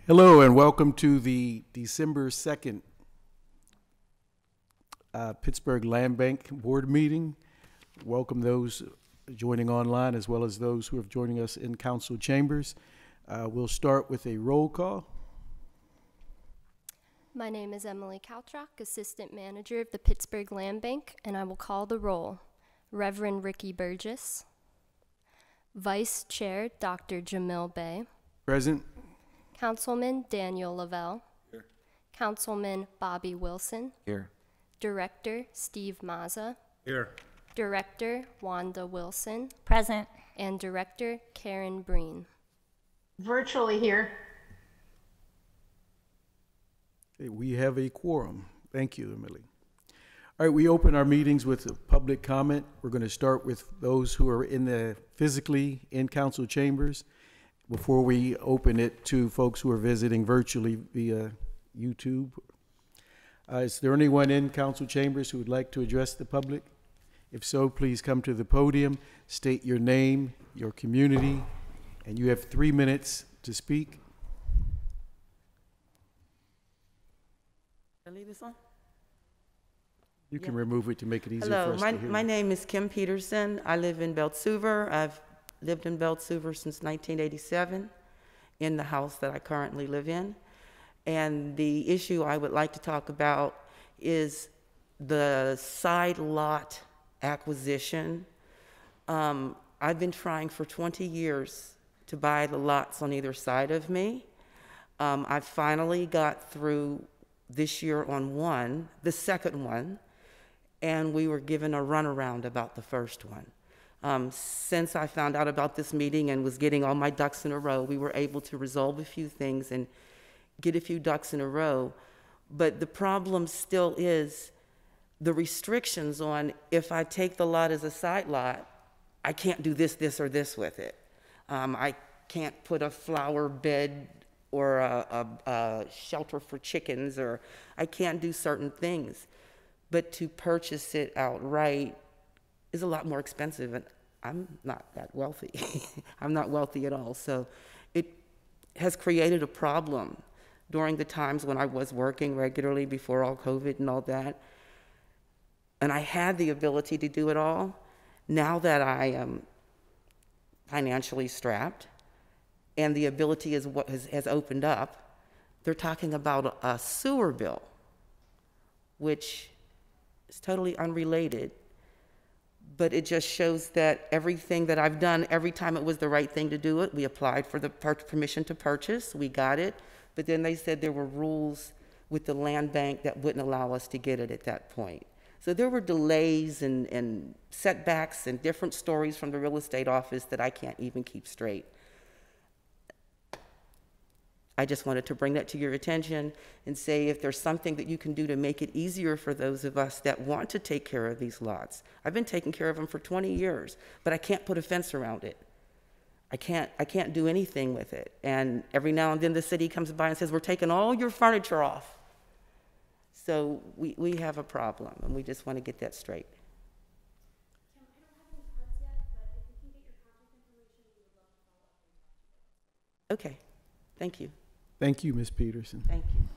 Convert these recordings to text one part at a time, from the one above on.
Hello and welcome to the December 2nd Pittsburgh Land Bank Board meeting. Welcome those joining online as well as those who are joining us in council chambers. We'll start with a roll call. My name is Emily Kaltrock, Assistant Manager of the Pittsburgh Land Bank, and I will call the roll. Reverend Ricky Burgess, Vice Chair Dr. Jamil Bey, Present. Councilman Daniel Lavelle. Here. Councilman Bobby Wilson. Here. Director Steve Mazza. Here. Director Wanda Wilson. Present. And Director Karen Breen. Virtually here. Okay, we have a quorum. Thank you, Emily. All right, we open our meetings with a public comment. We're going to start with those who are physically in council chambers before we open it to folks who are visiting virtually via YouTube. Is there anyone in council chambers who would like to address the public? If so, please come to the podium, state your name, your community, and you have 3 minutes to speak. Can I leave this on? You can remove it to make it easier for Hello, us to hear. my name is Kim Peterson. I live in Beltsuver. I've lived in Beltsuver since 1987 in the house that I currently live in. And the issue I would like to talk about is the side lot acquisition. I've been trying for 20 years to buy the lots on either side of me. I finally got through this year on the second one, and we were given a runaround about the first one. Since I found out about this meeting and was getting all my ducks in a row, we were able to resolve a few things and get a few ducks in a row. But the problem still is the restrictions on if I take the lot as a side lot, I can't do this, this, or this with it. I can't put a flower bed or a shelter for chickens, or I can't do certain things. But to purchase it outright is a lot more expensive, and I'm not that wealthy. I'm not wealthy at all. So it has created a problem during the times when I was working regularly before all COVID and all that. And I had the ability to do it all. Now that I am financially strapped and the ability is what has opened up, they're talking about a sewer bill, which is totally unrelated. But it just shows that everything that I've done, every time it was the right thing to do it, we applied for the permission to purchase, we got it, but then they said there were rules with the land bank that wouldn't allow us to get it at that point. So there were delays and setbacks and different stories from the real estate office that I can't even keep straight. I just wanted to bring that to your attention and say if there's something that you can do to make it easier for those of us that want to take care of these lots. I've been taking care of them for 20 years, but I can't put a fence around it. I can't do anything with it. And every now and then the city comes by and says, we're taking all your furniture off. So we have a problem, and we just want to get that straight. Kim, I don't have any cards yet, but if you can get your contact information, we would love to follow up and talk to you. Okay, thank you. Thank you, Ms. Peterson. Thank you.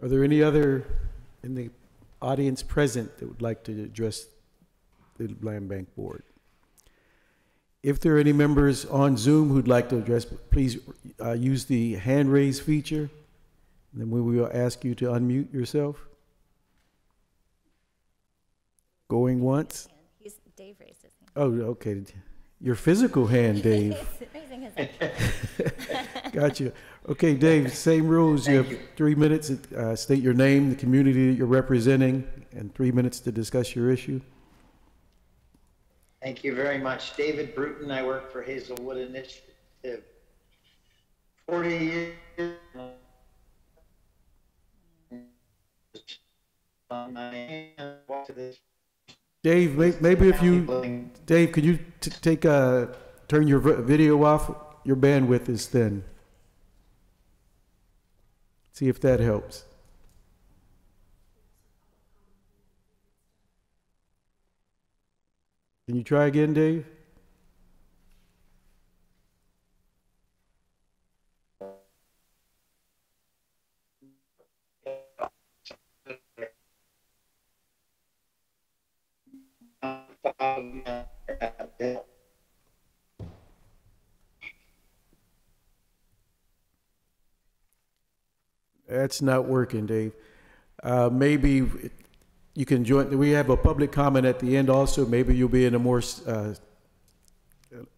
Are there any other in the audience present that would like to address the Land Bank Board? If there are any members on Zoom who'd like to address, please use the hand raise feature. And then we will ask you to unmute yourself. Going once? Dave raised his hand. Oh, okay. Your physical hand, Dave. Raising his hand. Gotcha. Okay, Dave, same rules. You have 3 minutes. State your name, the community that you're representing, and 3 minutes to discuss your issue. Thank you very much. David Bruton, I work for Hazelwood Initiative. 40 years. Dave, maybe if you, Dave, could you turn your video off? Your bandwidth is thin. See if that helps. Can you try again, Dave? That's not working, Dave. Maybe you can join, we have a public comment at the end also. Maybe you'll be in a more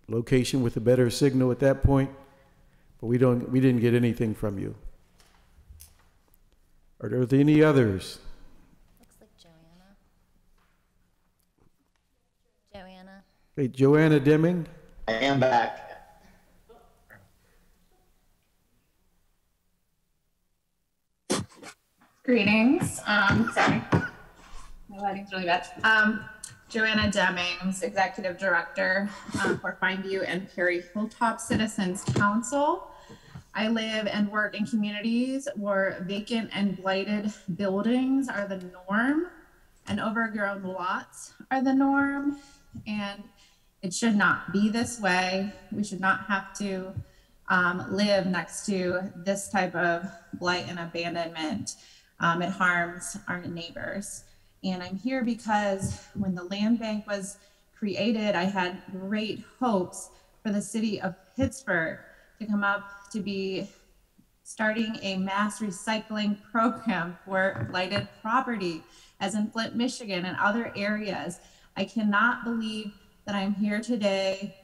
location with a better signal at that point. But we didn't get anything from you. Are there any others? Looks like Joanna. Joanna. Hey, Joanna Deming? I am back. Greetings. Sorry, my lighting's really bad. Joanna Demings, Executive Director for Findview and Perry Hilltop Citizens Council. I live and work in communities where vacant and blighted buildings are the norm and overgrown lots are the norm. And it should not be this way. We should not have to live next to this type of blight and abandonment. It harms our neighbors. And I'm here because when the land bank was created, I had great hopes for the city of Pittsburgh to come up to be starting a mass recycling program for blighted property, as in Flint, Michigan and other areas. I cannot believe that I'm here today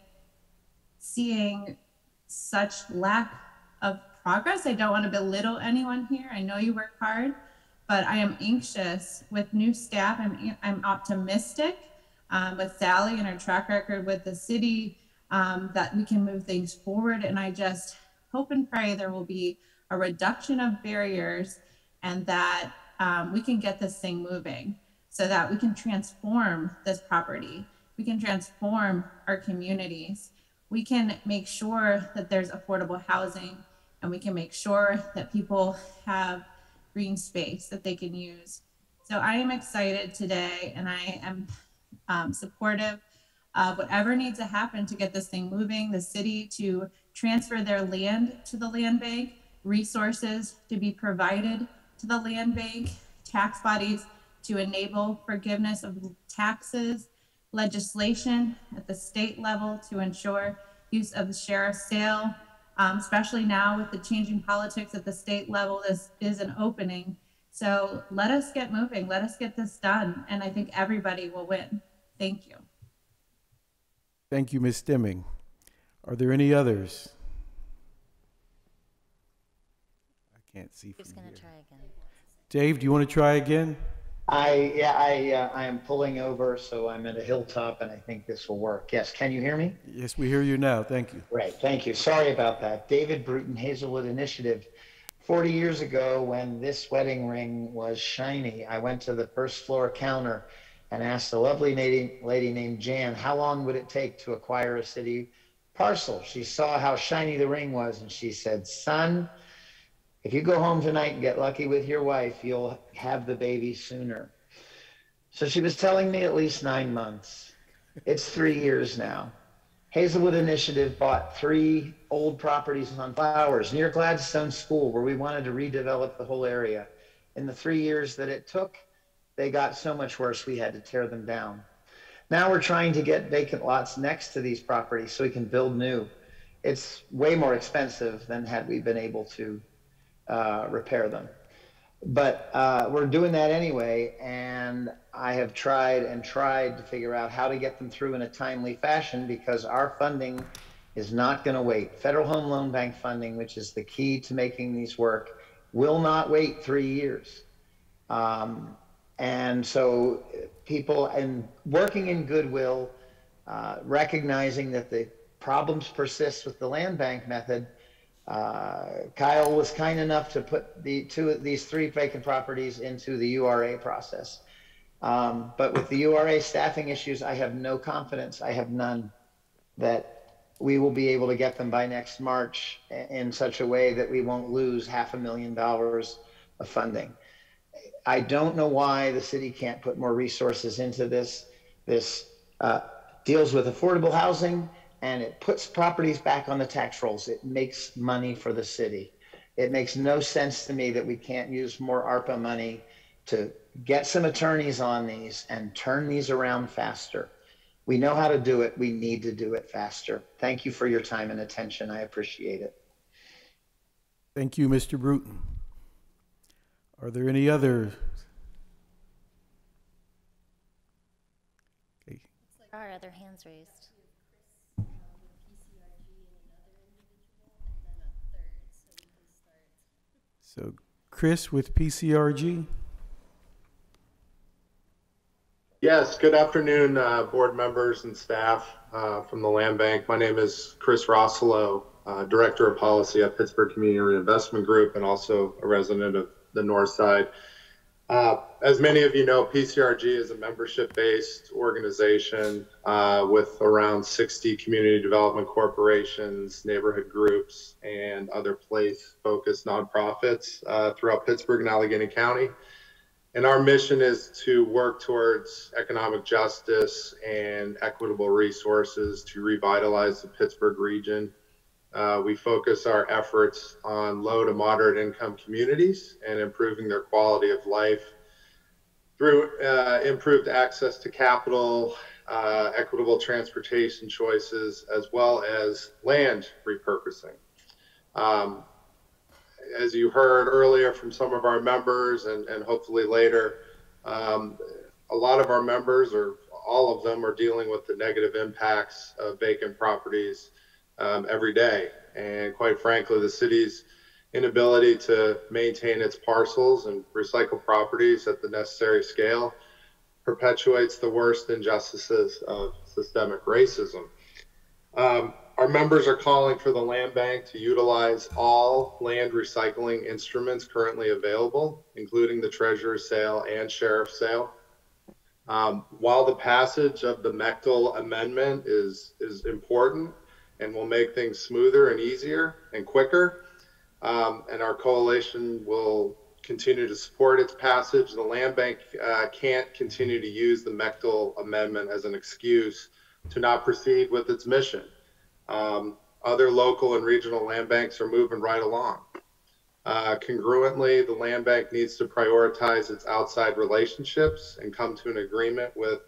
seeing such lack of progress. I don't want to belittle anyone here. I know you work hard, but I am anxious with new staff. I'm optimistic with Sally and her track record with the city that we can move things forward. And I just hope and pray there will be a reduction of barriers and that we can get this thing moving so that we can transform this property. We can transform our communities. We can make sure that there's affordable housing, and we can make sure that people have green space that they can use. So I am excited today, and I am supportive of whatever needs to happen to get this thing moving, the city to transfer their land to the land bank, resources to be provided to the land bank, tax bodies to enable forgiveness of taxes, legislation at the state level to ensure use of the sheriff's sale, especially now with the changing politics at the state level. This is an opening. So let us get moving, let us get this done, and I think everybody will win. Thank you. Thank you, Ms. Deming. Are there any others? I can't see from Who's gonna here. try again? Dave, do you want to try again? I am pulling over, so I'm at a hilltop, and I think this will work. Yes, can you hear me? Yes, we hear you now. Thank you. Great, thank you. Sorry about that. David Bruton, Hazelwood Initiative. 40 years ago, when this wedding ring was shiny, I went to the first floor counter and asked a lovely lady named Jan, how long would it take to acquire a city parcel? She saw how shiny the ring was, and she said, son, if you go home tonight and get lucky with your wife, you'll have the baby sooner. So she was telling me at least 9 months. It's 3 years now. Hazelwood Initiative bought 3 old properties on Flowers near Gladstone School, where we wanted to redevelop the whole area. In the 3 years that it took, they got so much worse we had to tear them down. Now we're trying to get vacant lots next to these properties so we can build new. It's way more expensive than had we been able to repair them. But we're doing that anyway, and I have tried to figure out how to get them through in a timely fashion because our funding is not going to wait. Federal Home Loan Bank funding, which is the key to making these work, will not wait 3 years. And so people and working in goodwill, recognizing that the problems persist with the land bank method, Kyle was kind enough to put these 3 vacant properties into the URA process. But with the URA staffing issues, I have no confidence, I have none, that we will be able to get them by next March in such a way that we won't lose $500,000 of funding. I don't know why the city can't put more resources into this. This deals with affordable housing, and it puts properties back on the tax rolls. It makes money for the city. It makes no sense to me that we can't use more ARPA money to get some attorneys on these and turn these around faster. We know how to do it. We need to do it faster. Thank you for your time and attention. I appreciate it. Thank you, Mr. Bruton. Are there any other? Okay. There are other hands raised. So Chris with PCRG. Yes, good afternoon, board members and staff from the Land Bank. My name is Chris Rossolo, Director of Policy at Pittsburgh Community Reinvestment Group and also a resident of the North Side. As many of you know, PCRG is a membership-based organization with around 60 community development corporations, neighborhood groups, and other place-focused nonprofits throughout Pittsburgh and Allegheny County. And our mission is to work towards economic justice and equitable resources to revitalize the Pittsburgh region. We focus our efforts on low to moderate income communities and improving their quality of life through improved access to capital, equitable transportation choices, as well as land repurposing. As you heard earlier from some of our members and hopefully later, a lot of our members, or all of them, are dealing with the negative impacts of vacant properties every day. And quite frankly, the city's inability to maintain its parcels and recycle properties at the necessary scale perpetuates the worst injustices of systemic racism. Our members are calling for the Land Bank to utilize all land recycling instruments currently available, including the treasurer's sale and sheriff's sale. While the passage of the Mechtel Amendment is important and will make things smoother and easier and quicker, and our coalition will continue to support its passage, the Land Bank can't continue to use the Mechtel Amendment as an excuse to not proceed with its mission. Other local and regional land banks are moving right along. Congruently, the Land Bank needs to prioritize its outside relationships and come to an agreement with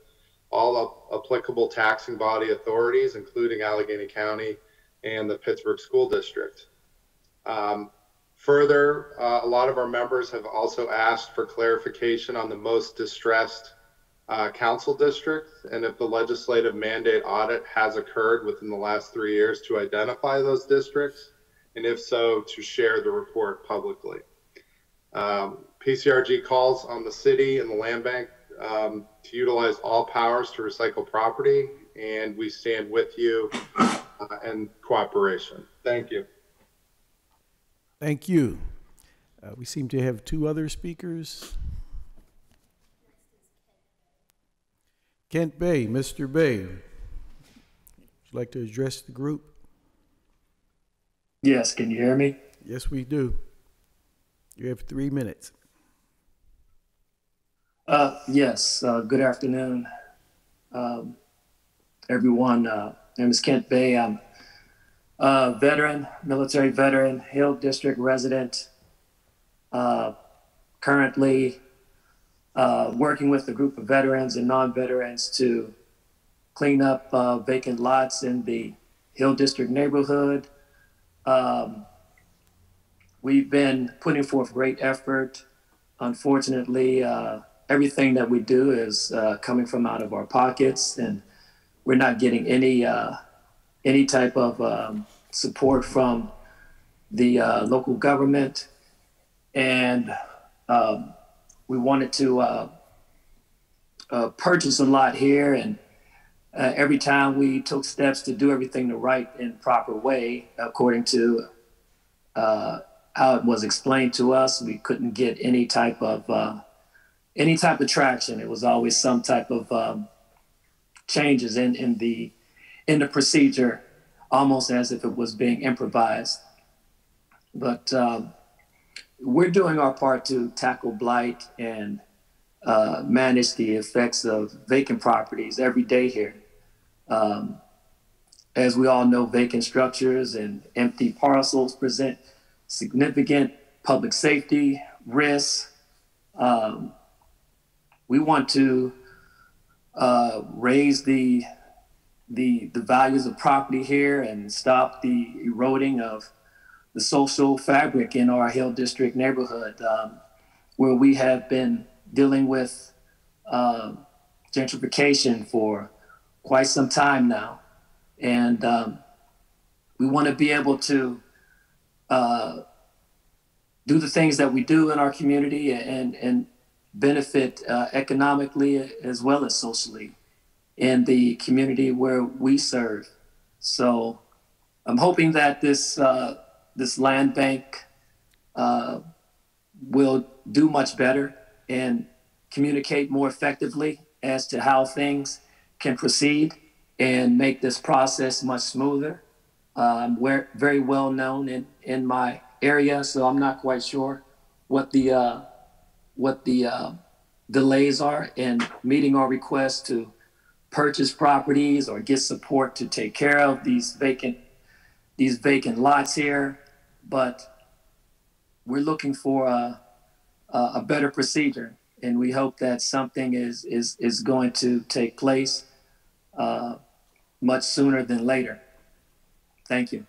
all applicable taxing body authorities, including Allegheny County and the Pittsburgh School District. Further, a lot of our members have also asked for clarification on the most distressed council districts, and if the legislative mandate audit has occurred within the last 3 years to identify those districts, and if so, to share the report publicly. PCRG calls on the city and the Land Bank to utilize all powers to recycle property, and we stand with you in cooperation. Thank you. Thank you. We seem to have two other speakers. Kent Bay, Mr. Bay, would you like to address the group? Yes, can you hear me? Yes, we do. You have 3 minutes. Yes, good afternoon, everyone. My name is Kent Bay. I'm a veteran, military veteran, Hill District resident, currently working with a group of veterans and non-veterans to clean up vacant lots in the Hill District neighborhood. We've been putting forth great effort. Unfortunately, everything that we do is coming from out of our pockets, and we're not getting any type of support from the local government. And we wanted to purchase a lot here, and every time we took steps to do everything the right and proper way, according to how it was explained to us, we couldn't get any type of traction. It was always some type of changes in the procedure, almost as if it was being improvised. But we're doing our part to tackle blight and manage the effects of vacant properties every day here. As we all know, vacant structures and empty parcels present significant public safety risks. We want to raise the values of property here and stop the eroding of the social fabric in our Hill District neighborhood. where we have been dealing with gentrification for quite some time now. And we want to be able to do the things that we do in our community and benefit economically as well as socially in the community where we serve. So I'm hoping that this land bank will do much better and communicate more effectively as to how things can proceed and make this process much smoother. We're very well known in my area, so I'm not quite sure what the delays are in meeting our requests to purchase properties or get support to take care of these vacant lots here. But we're looking for a better procedure, and we hope that something is going to take place much sooner than later. Thank you.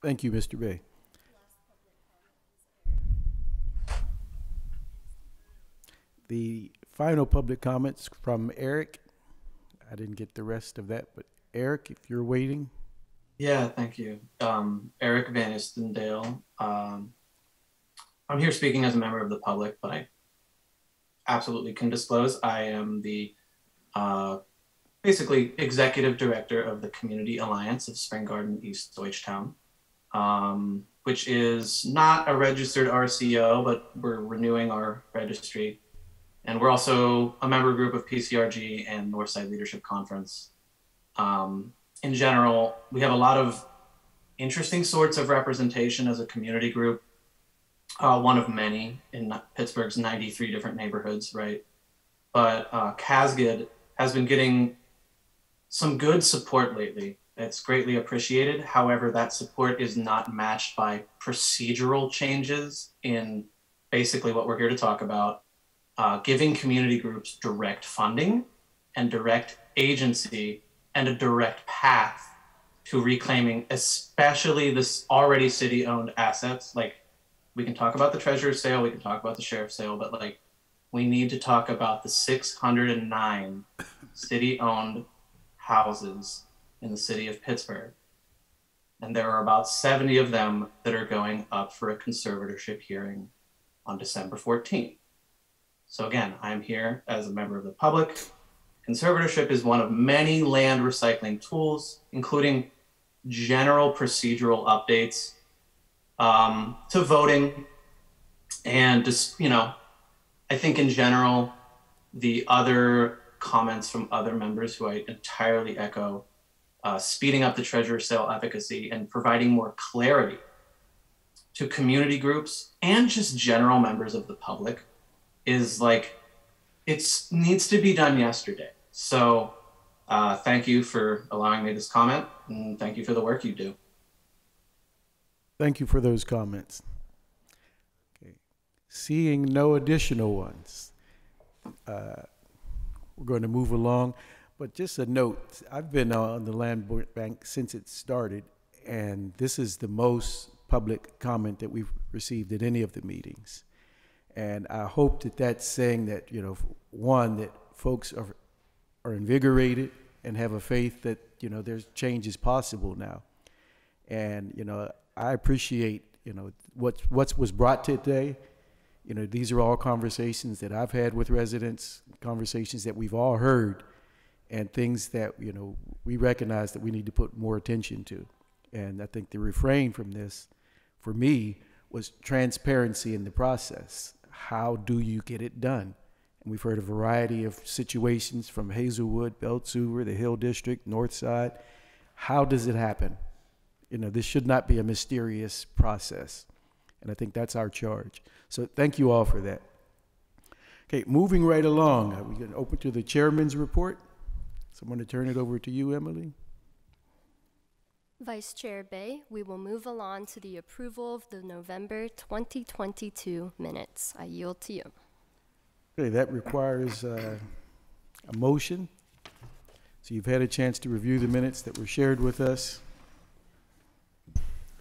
Thank you, Mr. Bay. The final public comments from Eric. I didn't get the rest of that, but Eric, if you're waiting. Yeah, thank you. Eric Van Istendale. I'm here speaking as a member of the public, but I absolutely can disclose I am the basically executive director of the Community Alliance of Spring Garden East Deutschtown, which is not a registered RCO, but we're renewing our registry. And we're also a member group of PCRG and Northside Leadership Conference. In general, we have a lot of interesting sorts of representation as a community group, one of many in Pittsburgh's 93 different neighborhoods, right? But CASGID has been getting some good support lately. It's greatly appreciated. However, that support is not matched by procedural changes in basically what we're here to talk about, giving community groups direct funding and direct agency and a direct path to reclaiming, especially this already city-owned assets. Like, we can talk about the treasurer's sale, we can talk about the sheriff's sale, but like, we need to talk about the 609 city-owned houses in the city of Pittsburgh. And there are about 70 of them that are going up for a conservatorship hearing on December 14th. So again, I'm here as a member of the public. Conservatorship is one of many land recycling tools, including general procedural updates to voting. And just, you know, I think in general, the other comments from other members who I entirely echo, speeding up the treasurer's sale efficacy and providing more clarity to community groups and just general members of the public is like, it needs to be done yesterday. So thank you for allowing me this comment, and thank you for the work you do. Thank you for those comments. Okay. Seeing no additional ones, we're going to move along. But just a note, I've been on the land bank since it started, and this is the most public comment that we've received at any of the meetings. And I hope that that's saying that, you know, one, that folks are invigorated and have a faith that, you know, there's change is possible now. And, you know, I appreciate, you know, what was brought today. You know, these are all conversations that I've had with residents, conversations that we've all heard, and things that, you know, we recognize that we need to put more attention to. And I think the refrain from this, for me, was transparency in the process. How do you get it done? And we've heard a variety of situations from Hazelwood, Beltsuver, the Hill District, Northside. How does it happen? You know, this should not be a mysterious process. And I think that's our charge. So thank you all for that. Okay, moving right along, we're going to open to the chairman's report. So I'm going to turn it over to you, Emily. Vice Chair Bay, we will move along to the approval of the November 2022 minutes. I yield to you. Okay, that requires a motion. So you've had a chance to review the minutes that were shared with us.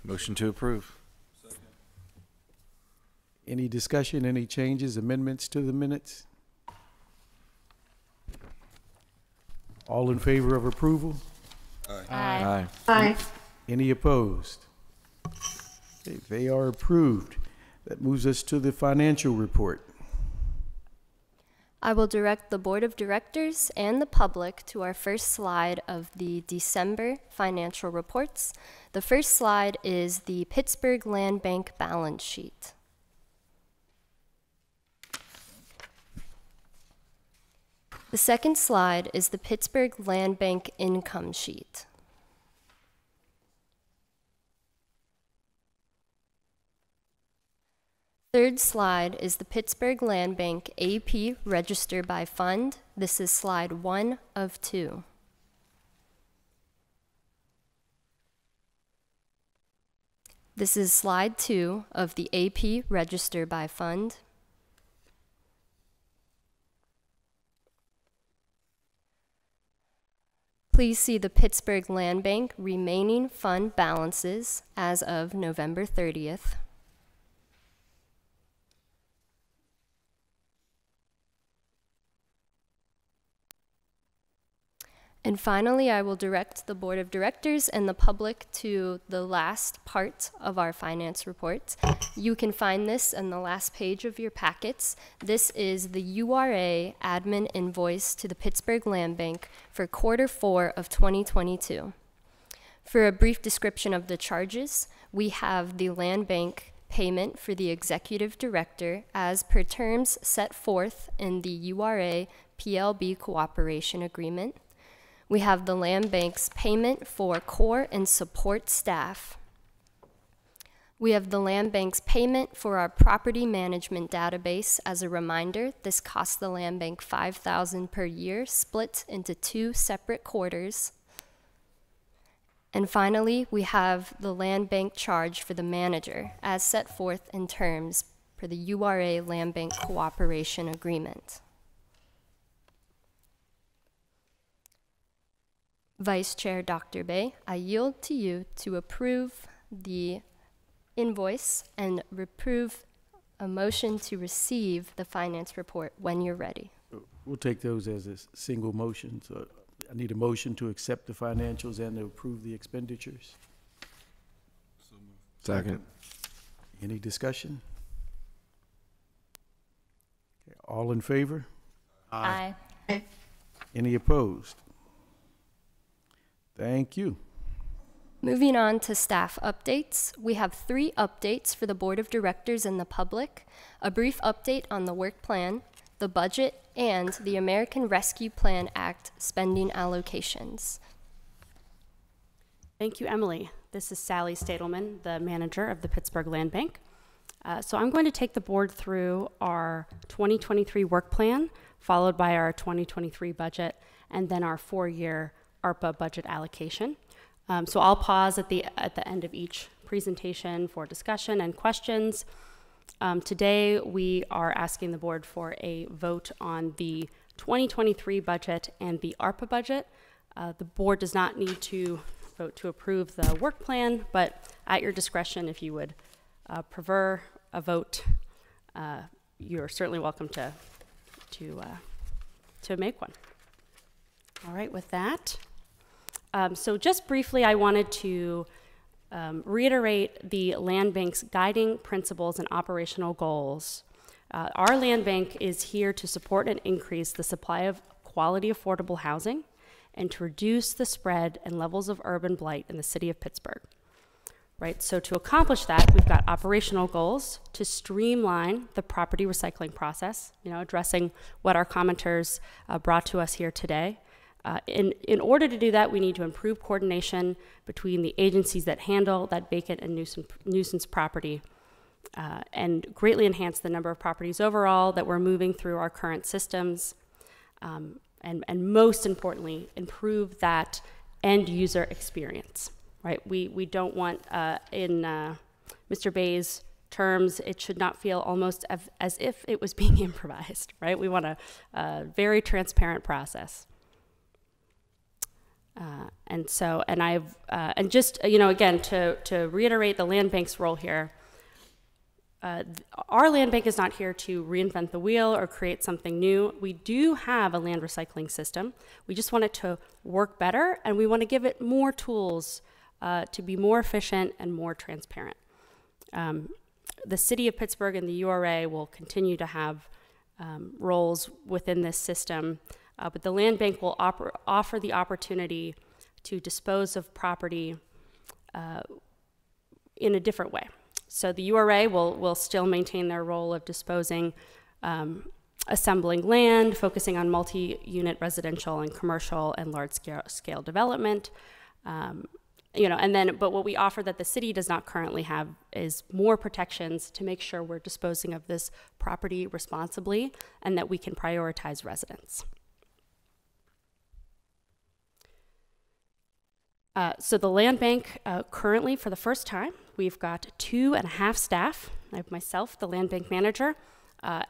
Motion to approve. Any discussion, any changes, amendments to the minutes? All in favor of approval? Aye. Aye. Any opposed? Okay, they are approved. That moves us to the financial report. I will direct the Board of Directors and the public to our first slide of the December financial reports. The first slide is the Pittsburgh Land Bank balance sheet. The second slide is the Pittsburgh Land Bank income sheet. Third slide is the Pittsburgh Land Bank AP Register by Fund. This is slide 1 of 2. This is slide 2 of the AP Register by Fund. Please see the Pittsburgh Land Bank remaining fund balances as of November 30th. And finally, I will direct the Board of Directors and the public to the last part of our finance report. You can find this on the last page of your packets. This is the URA admin invoice to the Pittsburgh Land Bank for Q4 of 2022. For a brief description of the charges, we have the Land Bank payment for the Executive Director as per terms set forth in the URA PLB Cooperation Agreement. We have the Land Bank's payment for core and support staff. We have the Land Bank's payment for our property management database. As a reminder, this costs the Land Bank $5,000 per year, split into 2 separate quarters. And finally, we have the Land Bank charge for the manager, as set forth in terms per the URA Land Bank Cooperation Agreement. Vice Chair Dr. Bay, I yield to you to approve the invoice and approve a motion to receive the finance report when you're ready. We'll take those as a single motion. So I need a motion to accept the financials and to approve the expenditures. Second. Any discussion? Okay, all in favor? Aye. Any opposed? Thank you. Moving on to staff updates, we have 3 updates for the Board of Directors and the public, a brief update on the work plan, the budget, and the American Rescue Plan Act spending allocations. Thank you, Emily. This is Sally Stadelman, the manager of the Pittsburgh Land Bank. So I'm going to take the board through our 2023 work plan, followed by our 2023 budget, and then our 4-year ARPA budget allocation. So I'll pause at the end of each presentation for discussion and questions. Today we are asking the board for a vote on the 2023 budget and the ARPA budget. The board does not need to vote to approve the work plan, but at your discretion, if you would prefer a vote, you're certainly welcome to make one. All right, with that. So just briefly, I wanted to reiterate the Land Bank's guiding principles and operational goals. Our Land Bank is here to support and increase the supply of quality, affordable housing and to reduce the spread and levels of urban blight in the city of Pittsburgh. Right, so to accomplish that, we've got operational goals to streamline the property recycling process, addressing what our commenters brought to us here today. In order to do that, we need to improve coordination between the agencies that handle that vacant and nuisance property and greatly enhance the number of properties overall that we're moving through our current systems. And most importantly, improve that end user experience, right? We don't want, in Mr. Bay's terms, it should not feel almost as if it was being improvised, right? We want a very transparent process. And just, again, to reiterate the Land Bank's role here, our land bank is not here to reinvent the wheel or create something new. We do have a land recycling system. We just want it to work better, and we want to give it more tools to be more efficient and more transparent. The city of Pittsburgh and the URA will continue to have roles within this system, but the land bank will offer the opportunity to dispose of property in a different way. So the URA will still maintain their role of disposing, assembling land, focusing on multi-unit residential and commercial and large-scale development. But what we offer that the city does not currently have is more protections to make sure we're disposing of this property responsibly and that we can prioritize residents. So the land bank currently, for the first time, we've got 2.5 staff. I have myself, the land bank manager,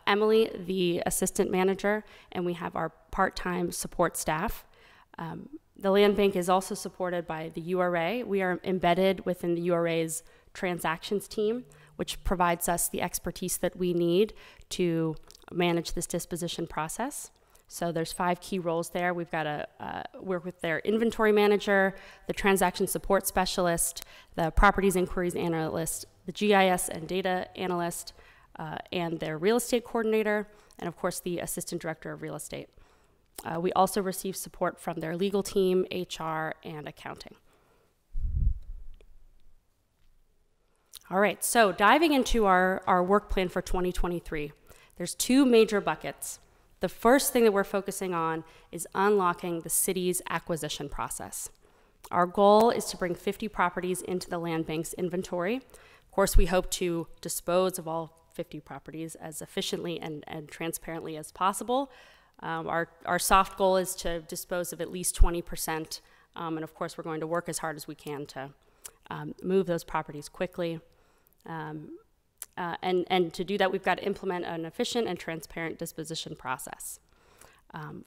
Emily, the assistant manager, and we have our part-time support staff. The land bank is also supported by the URA. We are embedded within the URA's transactions team, which provides us the expertise that we need to manage this disposition process. So there's 5 key roles there. We've got to work with their inventory manager, the transaction support specialist, the properties inquiries analyst, the GIS and data analyst, and their real estate coordinator, and of course the assistant director of real estate. We also receive support from their legal team, HR, and accounting. All right, so diving into our work plan for 2023, there's 2 major buckets. The first thing that we're focusing on is unlocking the city's acquisition process. Our goal is to bring 50 properties into the land bank's inventory. Of course, we hope to dispose of all 50 properties as efficiently and transparently as possible. Our soft goal is to dispose of at least 20%, and of course, we're going to work as hard as we can to move those properties quickly. And to do that, we've got to implement an efficient and transparent disposition process.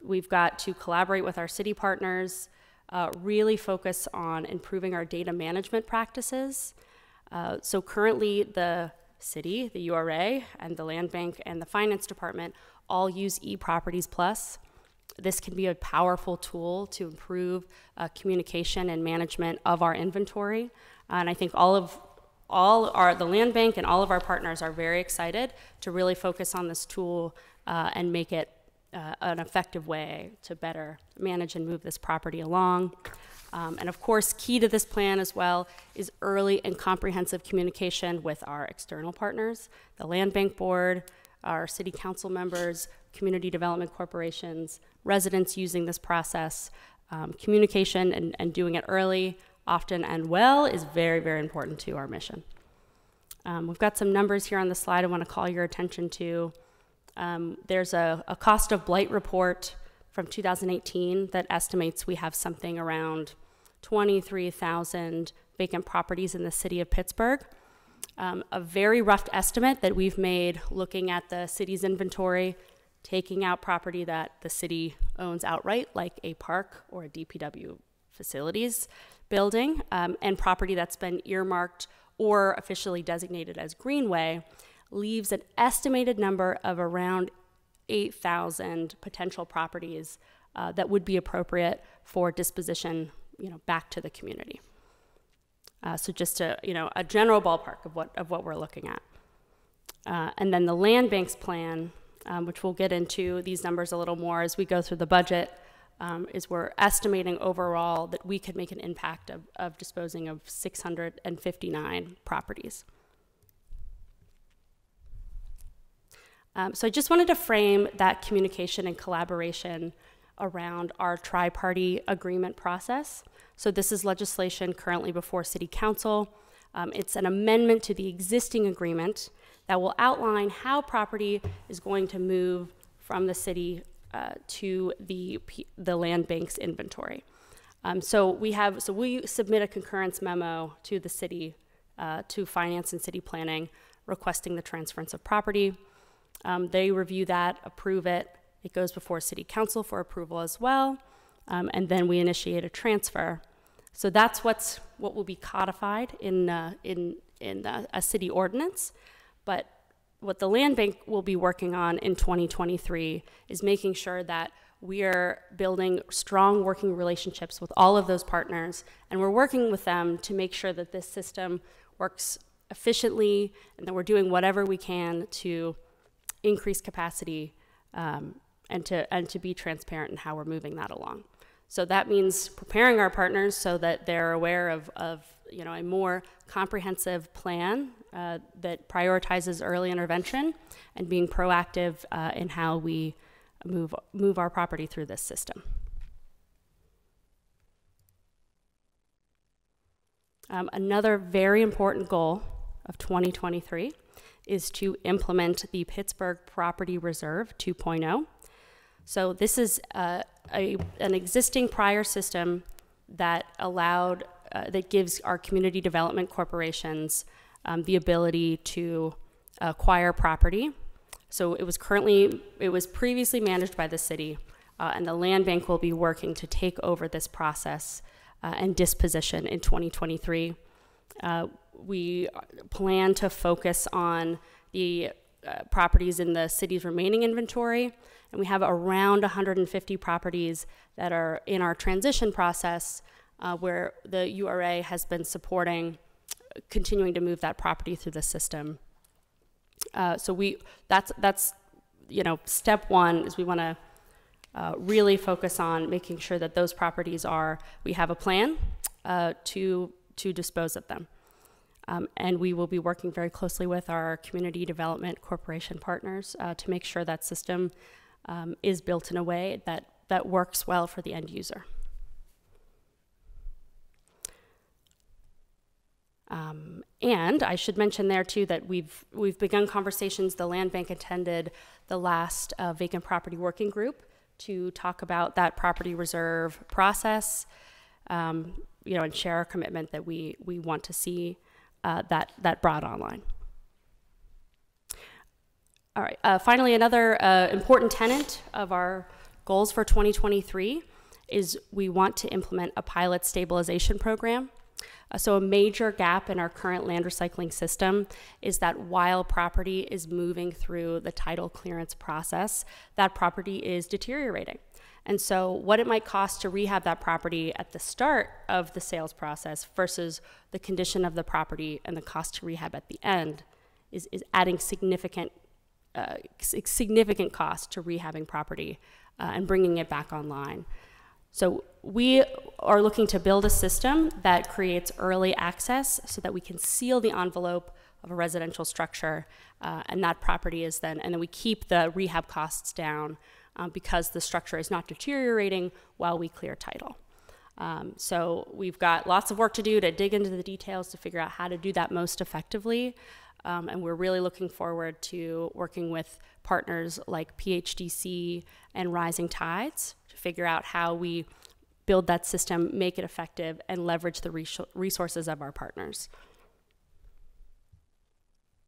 We've got to collaborate with our city partners, really focus on improving our data management practices. So currently, the city, the URA, and the land bank and the finance department all use eProperties Plus. This can be a powerful tool to improve communication and management of our inventory. And I think the land bank and all of our partners are very excited to really focus on this tool and make it an effective way to better manage and move this property along. And of course, key to this plan as well is early and comprehensive communication with our external partners, the land bank board, our city council members, community development corporations, residents using this process. Communication and doing it early, often, and well is very, very important to our mission. We've got some numbers here on the slide I want to call your attention to. There's a cost of blight report from 2018 that estimates we have something around 23,000 vacant properties in the city of Pittsburgh. A very rough estimate that we've made looking at the city's inventory, taking out property that the city owns outright, like a park or a DPW facilities building, and property that's been earmarked or officially designated as greenway, leaves an estimated number of around 8,000 potential properties that would be appropriate for disposition, back to the community. So just a general ballpark of what we're looking at. And then the land bank's plan, which we'll get into these numbers a little more as we go through the budget, is we're estimating overall that we could make an impact of disposing of 659 properties. So I just wanted to frame that communication and collaboration around our tri-party agreement process. So this is legislation currently before City Council. It's an amendment to the existing agreement that will outline how property is going to move from the city to the land bank's inventory. So we submit a concurrence memo to the city, to finance and city planning, requesting the transference of property. They review that, approve it. It goes before City Council for approval as well, and then we initiate a transfer. So that's what will be codified in a city ordinance. But what the land bank will be working on in 2023 is making sure that we are building strong working relationships with all of those partners, and we're working with them to make sure that this system works efficiently and that we're doing whatever we can to increase capacity and to be transparent in how we're moving that along. So that means preparing our partners so that they're aware of a more comprehensive plan that prioritizes early intervention and being proactive in how we move our property through this system. Another very important goal of 2023 is to implement the Pittsburgh Property Reserve 2.0. So this is an existing prior system that that gives our community development corporations the ability to acquire property. So it was previously managed by the city, and the land bank will be working to take over this process and disposition in 2023. We plan to focus on the properties in the city's remaining inventory, and we have around 150 properties that are in our transition process where the URA has been supporting continuing to move that property through the system. So that's step one is we want to really focus on making sure that those properties we have a plan to dispose of them. And we will be working very closely with our community development corporation partners to make sure that system is built in a way that works well for the end user. And I should mention there too that we've begun conversations. The land bank attended the last vacant property working group to talk about that property reserve process, and share our commitment that we want to see that brought online. All right. Finally, another important tenet of our goals for 2023 is we want to implement a pilot stabilization program. So a major gap in our current land recycling system is that while property is moving through the title clearance process, that property is deteriorating. And so what it might cost to rehab that property at the start of the sales process versus the condition of the property and the cost to rehab at the end is adding significant cost to rehabbing property and bringing it back online. So we are looking to build a system that creates early access so that we can seal the envelope of a residential structure, and that property is and then we keep the rehab costs down because the structure is not deteriorating while we clear title. So we've got lots of work to do to dig into the details to figure out how to do that most effectively. And we're really looking forward to working with partners like PHDC and Rising Tides to figure out how we build that system, make it effective, and leverage the resources of our partners.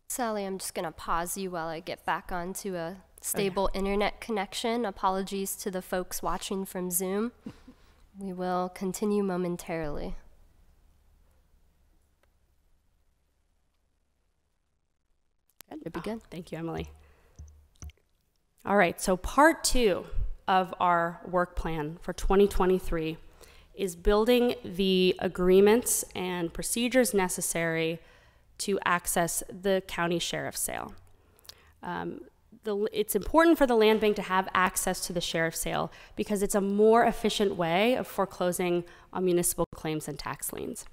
Sally, I'm just going to pause you while I get back onto a stable internet connection. Apologies to the folks watching from Zoom. We will continue momentarily. It'd be good. Thank you, Emily. All right, so part 2 of our work plan for 2023 is building the agreements and procedures necessary to access the county sheriff's sale. It's important for the land bank to have access to the sheriff's sale because it's a more efficient way of foreclosing on municipal claims and tax liens.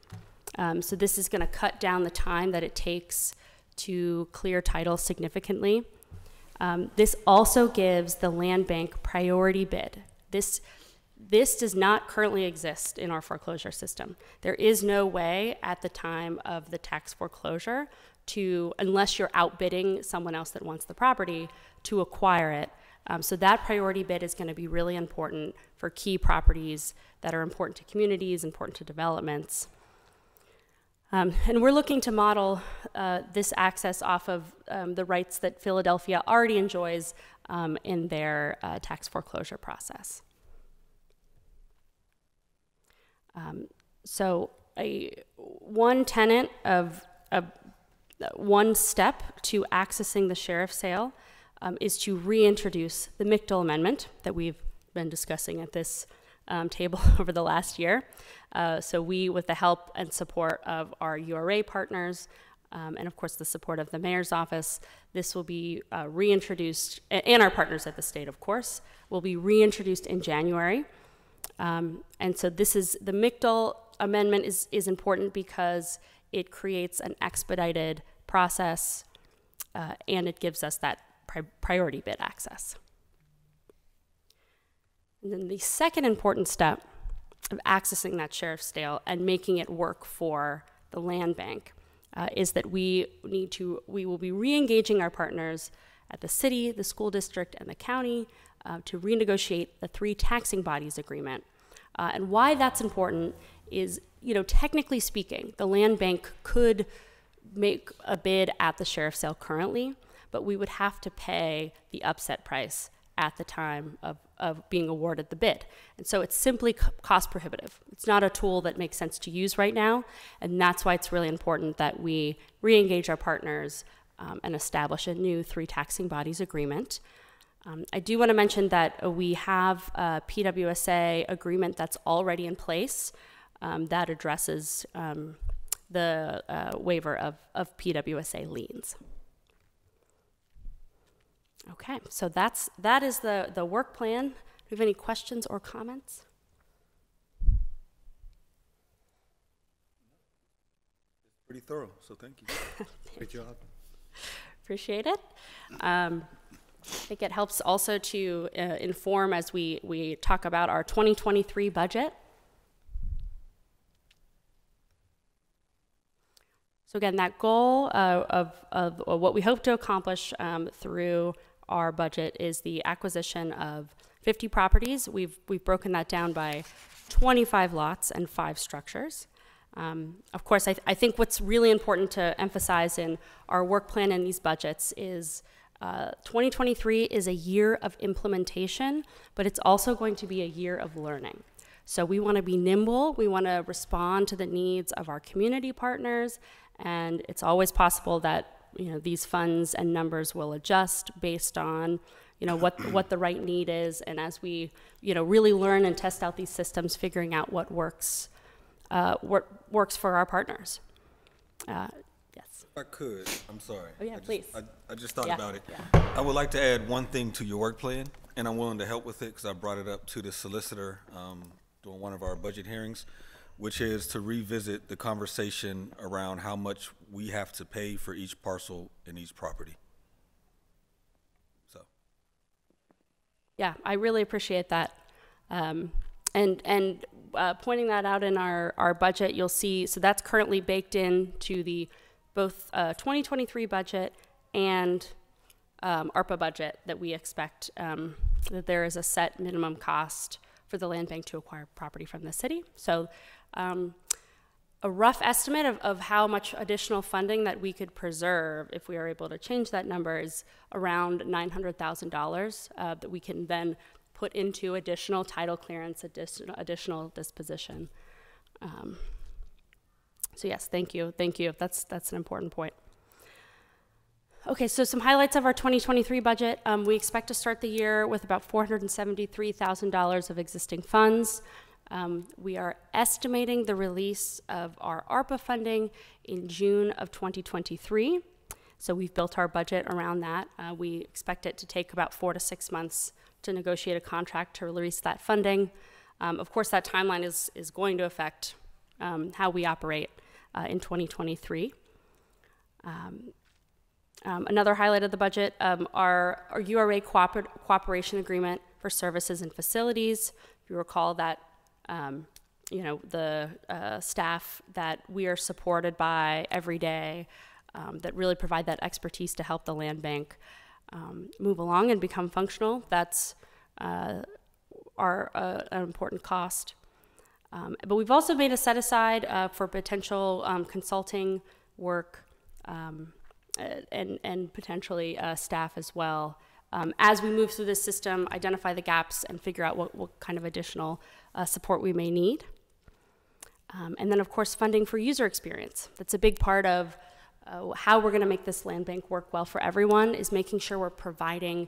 So this is going to cut down the time that it takes to clear title significantly. This also gives the land bank priority bid. This does not currently exist in our foreclosure system. There is no way at the time of the tax foreclosure unless you're outbidding someone else that wants the property, to acquire it. So that priority bid is going to be really important for key properties that are important to communities, important to developments. And we're looking to model this access off of the rights that Philadelphia already enjoys in their tax foreclosure process. So one tenet of One step to accessing the sheriff's sale is to reintroduce the McDowell Amendment that we've been discussing at this table over the last year. So we, with the help and support of our URA partners, and of course the support of the mayor's office, this will be reintroduced, and our partners at the state, of course, will be reintroduced in January. And so this is, the McDowell Amendment is important because it creates an expedited process, and it gives us that priority bid access. And then the second important step of accessing that sheriff's sale and making it work for the land bank is that we will be re-engaging our partners at the city, the school district, and the county to renegotiate the 3 taxing bodies agreement. And why that's important is, technically speaking, the land bank could make a bid at the sheriff's sale currently, but we would have to pay the upset price at the time of being awarded the bid. And so it's simply cost prohibitive. It's not a tool that makes sense to use right now, and that's why it's really important that we re-engage our partners and establish a new 3 taxing bodies agreement. I do want to mention that we have a PWSA agreement that's already in place that addresses the waiver of PWSA liens. Okay, so that is the work plan. Do you have any questions or comments? It's pretty thorough, so thank you. Great job. Appreciate it. I think it helps also to inform as we talk about our 2023 budget. So again, that goal of what we hope to accomplish through our budget is the acquisition of 50 properties. We've broken that down by 25 lots and 5 structures. Of course, I think what's really important to emphasize in our work plan and these budgets is 2023 is a year of implementation, but it's also going to be a year of learning. So we want to be nimble. We want to respond to the needs of our community partners, and it's always possible that these funds and numbers will adjust based on what the right need is, and as we really learn and test out these systems, figuring out what works for our partners. Yes. If I could, I'm sorry. Oh yeah, please. I just thought about it. Yeah. I would like to add one thing to your work plan, and I'm willing to help with it because I brought it up to the solicitor during one of our budget hearings, which is to revisit the conversation around how much we have to pay for each parcel in each property. So. Yeah, I really appreciate that. And pointing that out in our budget, you'll see, so that's currently baked into the both 2023 budget and ARPA budget that we expect that there is a set minimum cost for the land bank to acquire property from the city. So a rough estimate of how much additional funding that we could preserve if we are able to change that number is around $900,000 that we can then put into additional title clearance, additional disposition. So yes, thank you. That's an important point. Okay, so some highlights of our 2023 budget. We expect to start the year with about $473,000 of existing funds. We are estimating the release of our ARPA funding in June of 2023. So we've built our budget around that. We expect it to take about 4 to 6 months to negotiate a contract to release that funding. Of course, that timeline is going to affect how we operate in 2023. Another highlight of the budget, our URA cooperation agreement for services and facilities. If you recall that, the staff that we are supported by every day that really provide that expertise to help the land bank move along and become functional, that's an important cost. But we've also made a set aside for potential consulting work and potentially staff as well. As we move through this system, identify the gaps and figure out what kind of additional support we may need. And then of course, funding for user experience. That's a big part of how we're going to make this land bank work well for everyone is making sure we're providing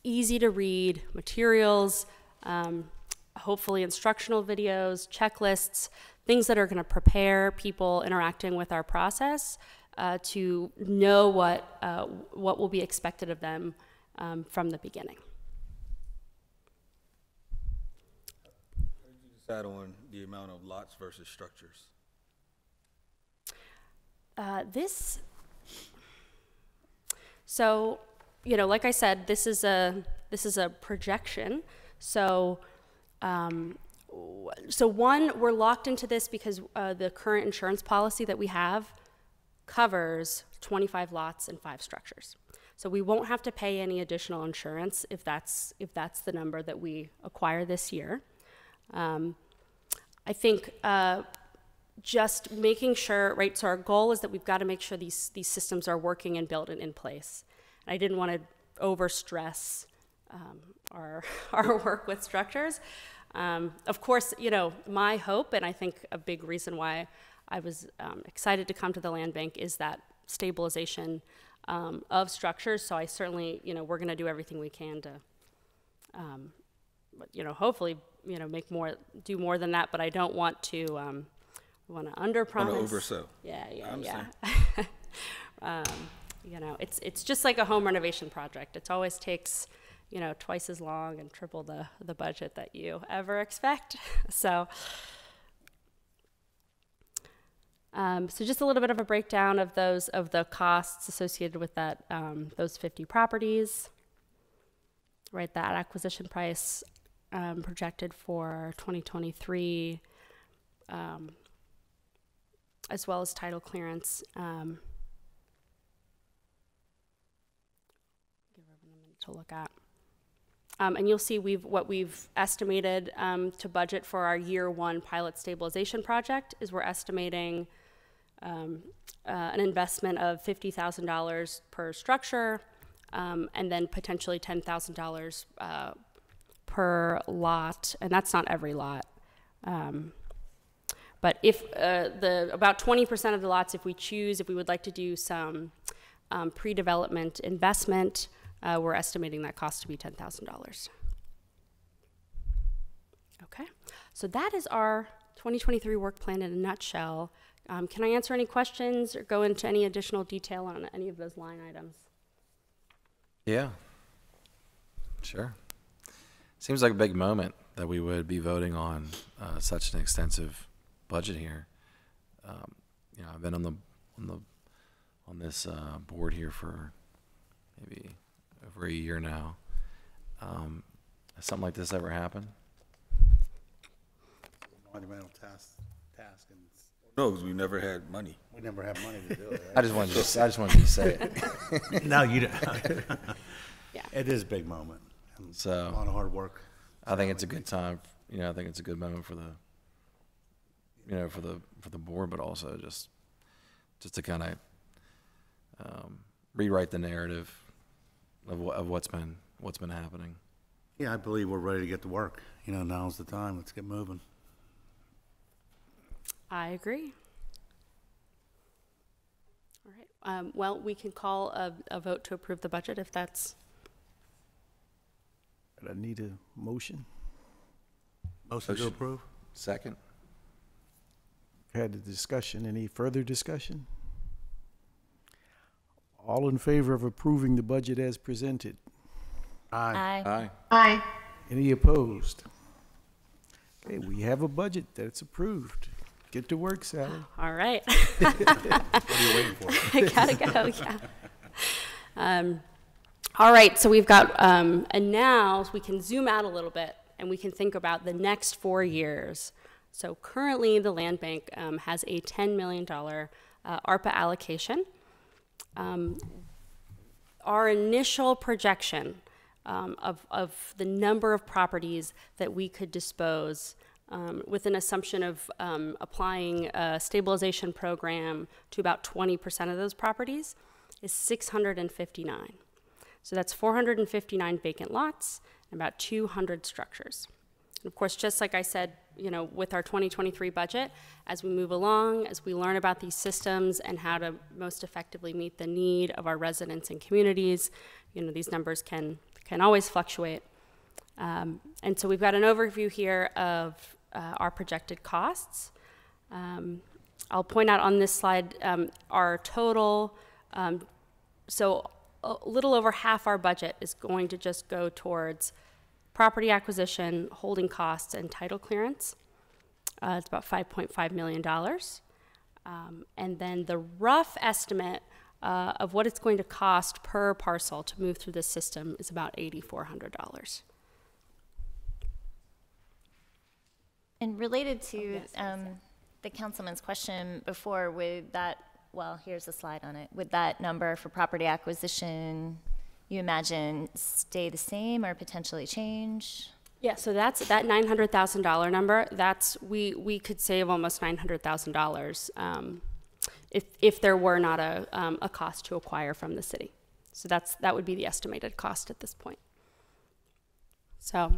easy to read materials, hopefully instructional videos, checklists, things that are going to prepare people interacting with our process to know what will be expected of them from the beginning. How did you decide on the amount of lots versus structures? So, you know, like I said, this is a projection. So, one, we're locked into this because the current insurance policy that we have covers 25 lots and 5 structures. So we won't have to pay any additional insurance if that's the number that we acquire this year. I think just making sure, right, so our goal is that we've got to make sure these systems are working and built and in place. And I didn't want to overstress our work with structures. Of course, you know, my hope, and I think a big reason why I was excited to come to the land bank is that stabilization of structures. So I certainly, you know, we're going to do everything we can to, you know, hopefully, you know, do more than that. But I don't want to underpromise. Want to oversell. Yeah. I You know, it's just like a home renovation project. It always takes, you know, twice as long and triple the budget that you ever expect. So just a little bit of a breakdown of the costs associated with that, those 50 properties. Right, that acquisition price projected for 2023, as well as title clearance. Give everyone a minute to look at. And you'll see what we've estimated to budget for our year 1 pilot stabilization project is we're estimating an investment of $50,000 per structure, and then potentially $10,000 per lot, and that's not every lot. But if about 20% of the lots, if we would like to do some pre-development investment, we're estimating that cost to be $10,000. Okay, so that is our 2023 work plan in a nutshell. Can I answer any questions or go into any additional detail on any of those line items? Yeah, sure. Seems like a big moment that we would be voting on such an extensive budget here. You know, I've been on this board here for maybe over a year now. Has something like this ever happened? Monumental task, and No, because we never had money. we never have money to do it. I just wanted you to say it. No, you don't. Yeah. It is a big moment. And So, a lot of hard work. I think it's a good time. You know, I think it's a good moment for the, you know, for the board, but also just to kind of rewrite the narrative of what's been happening. Yeah, I believe we're ready to get to work. You know, now's the time. Let's get moving. I agree. All right. Well, we can call a vote to approve the budget if that's. I need a motion. Motion to approve? Second. Had a discussion. Any further discussion? All in favor of approving the budget as presented? Aye. Aye. Aye. Any opposed? Okay, we have a budget that's approved. Get to work, Sally. All right. What are you waiting for? I gotta go, yeah. All right, so we've got, and now we can zoom out a little bit and we can think about the next 4 years. So currently the land bank has a $10 million ARPA allocation. Our initial projection of the number of properties that we could dispose with an assumption of applying a stabilization program to about 20% of those properties is 659. So that's 459 vacant lots and about 200 structures. And of course, just like I said with our 2023 budget, as we move along, as we learn about these systems and how to most effectively meet the need of our residents and communities, these numbers can always fluctuate. And so we've got an overview here of our projected costs. I'll point out on this slide our total, so a little over half our budget is going to just go towards property acquisition, holding costs, and title clearance. It's about $5.5 million. And then the rough estimate of what it's going to cost per parcel to move through this system is about $8,400. And related to the councilman's question before, with that, well, here's a slide on it. Would that number for property acquisition, you imagine, stay the same or potentially change? Yeah, so that's that $900,000 number. That's we could save almost $900,000 if there were not a cost to acquire from the city. So that would be the estimated cost at this point. So,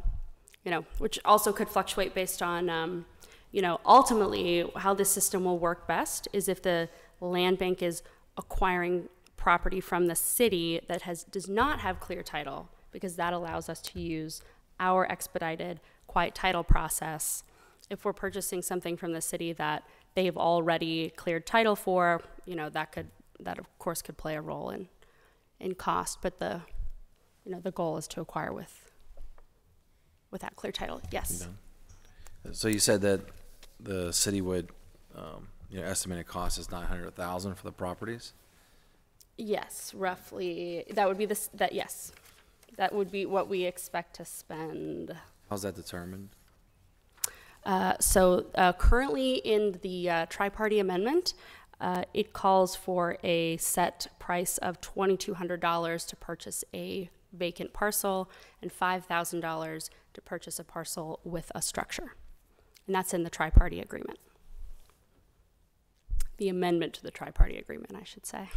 which also could fluctuate based on, ultimately how this system will work best is if the land bank is acquiring property from the city that does not have clear title, because that allows us to use our expedited quiet title process. If we're purchasing something from the city that they've already cleared title for, that of course could play a role in cost, but the goal is to acquire without clear title. Yes. So you said that the city would, estimated cost is $900,000 for the properties? Yes, roughly. That would be yes. That would be what we expect to spend. How's that determined? So currently in the tri-party amendment, it calls for a set price of $2,200 to purchase a vacant parcel and $5,000 to purchase a parcel with a structure. And that's in the tri-party agreement. The amendment to the tri-party agreement, I should say.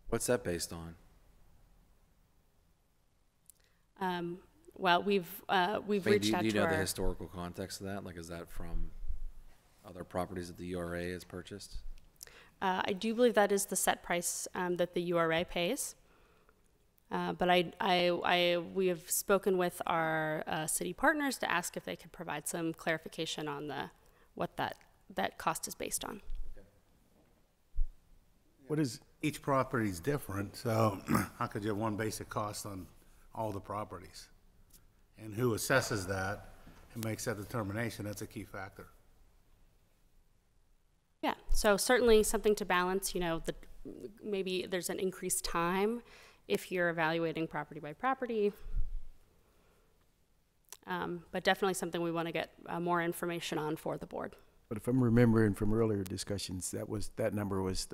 What's that based on? Well, we've reached out to Do you know the historical context of that? Like, is that from other properties that the URA has purchased? I do believe that is the set price that the URA pays. But we have spoken with our city partners to ask if they could provide some clarification on what that cost is based on. What is Each property is different, so how could you have one basic cost on all the properties? And who assesses that and makes that determination? That's a key factor. Yeah, so certainly something to balance, maybe there's an increased time if you're evaluating property by property. But definitely something we want to get more information on for the board. But if I'm remembering from earlier discussions, that number was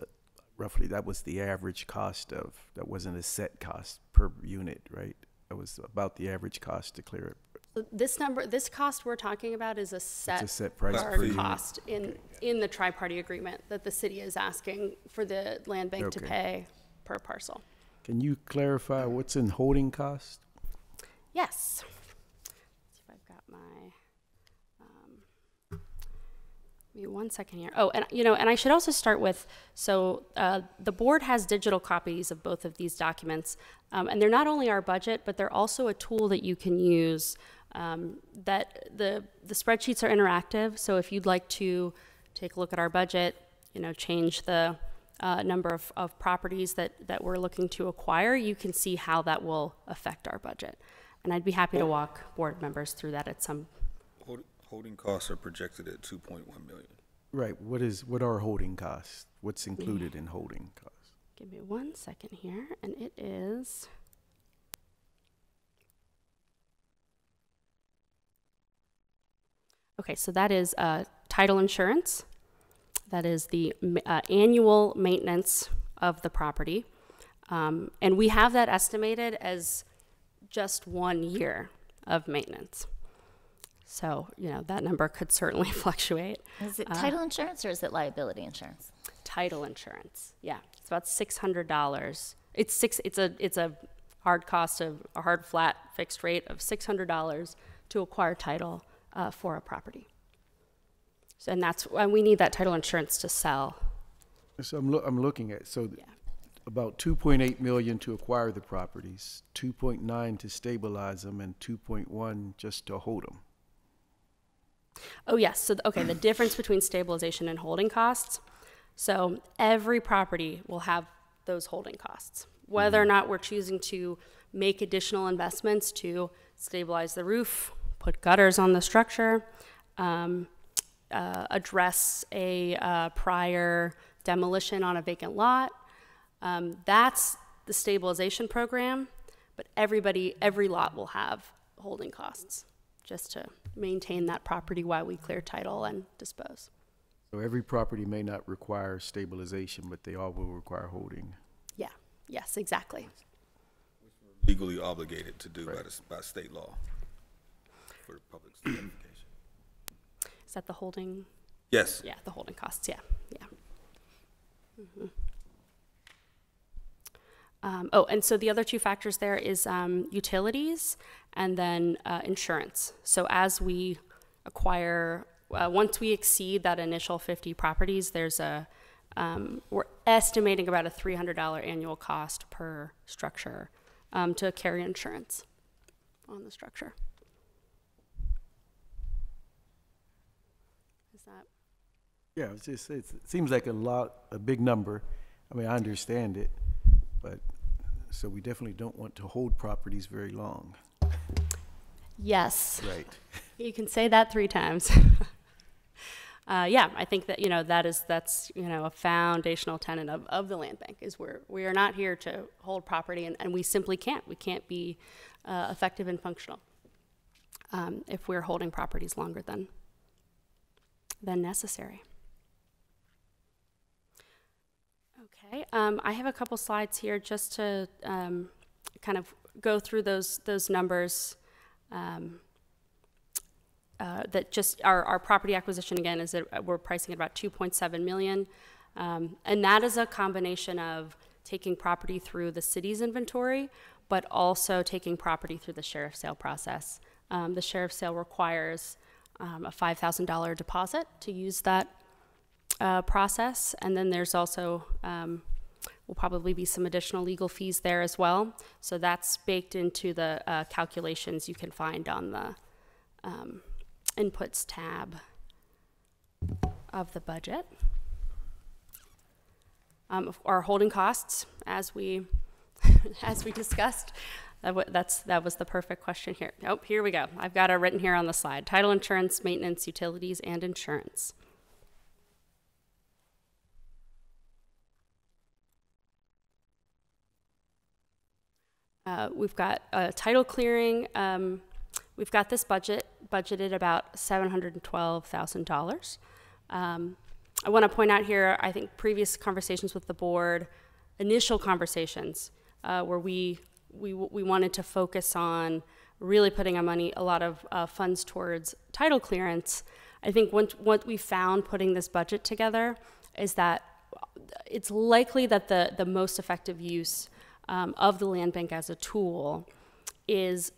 roughly the average cost that wasn't a set cost per unit, right? That was about the average cost to clear it. So this cost we're talking about is a set price per unit. cost in the tri-party agreement that the city is asking for the land bank to pay per parcel. Can you clarify what's in holding cost? Yes. Let's see if I've got my. Give me 1 second here. Oh, and I should also start with, so the board has digital copies of both of these documents, and they're not only our budget, but they're also a tool that you can use. That the spreadsheets are interactive, so if you'd like to take a look at our budget, change the number of properties that we're looking to acquire, you can see how that will affect our budget. And I'd be happy to walk board members through that at some. Holding costs are projected at $2.1 million. Right. What are holding costs? What's included in holding costs? Give me 1 second here, and it is. Okay, so that is title insurance. That is the annual maintenance of the property. And we have that estimated as just 1 year of maintenance. So, that number could certainly fluctuate. Is it title insurance or is it liability insurance? Title insurance, yeah. It's about $600. It's a hard cost of a hard flat fixed rate of $600 to acquire title for a property. So, and we need that title insurance to sell. So I'm looking at, about 2.8 million to acquire the properties, 2.9 to stabilize them, and 2.1 just to hold them. Oh, yes. So, okay, the difference between stabilization and holding costs. So every property will have those holding costs. Whether or not we're choosing to make additional investments to stabilize the roof, put gutters on the structure, address a prior demolition on a vacant lot, that's the stabilization program. But every lot will have holding costs just to maintain that property while we clear title and dispose. So every property may not require stabilization, but they all will require holding. Yeah. Yes, exactly. Legally obligated to do by state law for public certification. Is that the holding? Yes. Yeah, the holding costs. Yeah. Mm-hmm. And so the other two factors there is utilities and then insurance. So as we acquire, once we exceed that initial 50 properties, there's we're estimating about a $300 annual cost per structure to carry insurance on the structure. Is that? Yeah, it seems like a big number. I mean, I understand it, but so we definitely don't want to hold properties very long. Yes. Right. You can say that 3 times. Yeah, I think that, that's a foundational tenet of the land bank is we are not here to hold property, and we simply can't. We can't be effective and functional if we're holding properties longer than necessary. Okay, I have a couple slides here just to kind of go through those numbers. That just our property acquisition again is that we're pricing at about 2.7 million, and that is a combination of taking property through the city's inventory, but also taking property through the sheriff's sale process. The sheriff's sale requires a $5,000 deposit to use that process, and then there's also will probably be some additional legal fees there as well. So that's baked into the calculations you can find on the inputs tab of the budget. Our holding costs, as we discussed, that was the perfect question here. Oh, here we go. I've got it written here on the slide: title insurance, maintenance, utilities, and insurance. We've got title clearing. We've got this budgeted about $712,000. I want to point out here, I think previous conversations with the board, initial conversations where we wanted to focus on really putting a lot of funds towards title clearance. I think what we found putting this budget together is that it's likely that the most effective use of the land bank as a tool is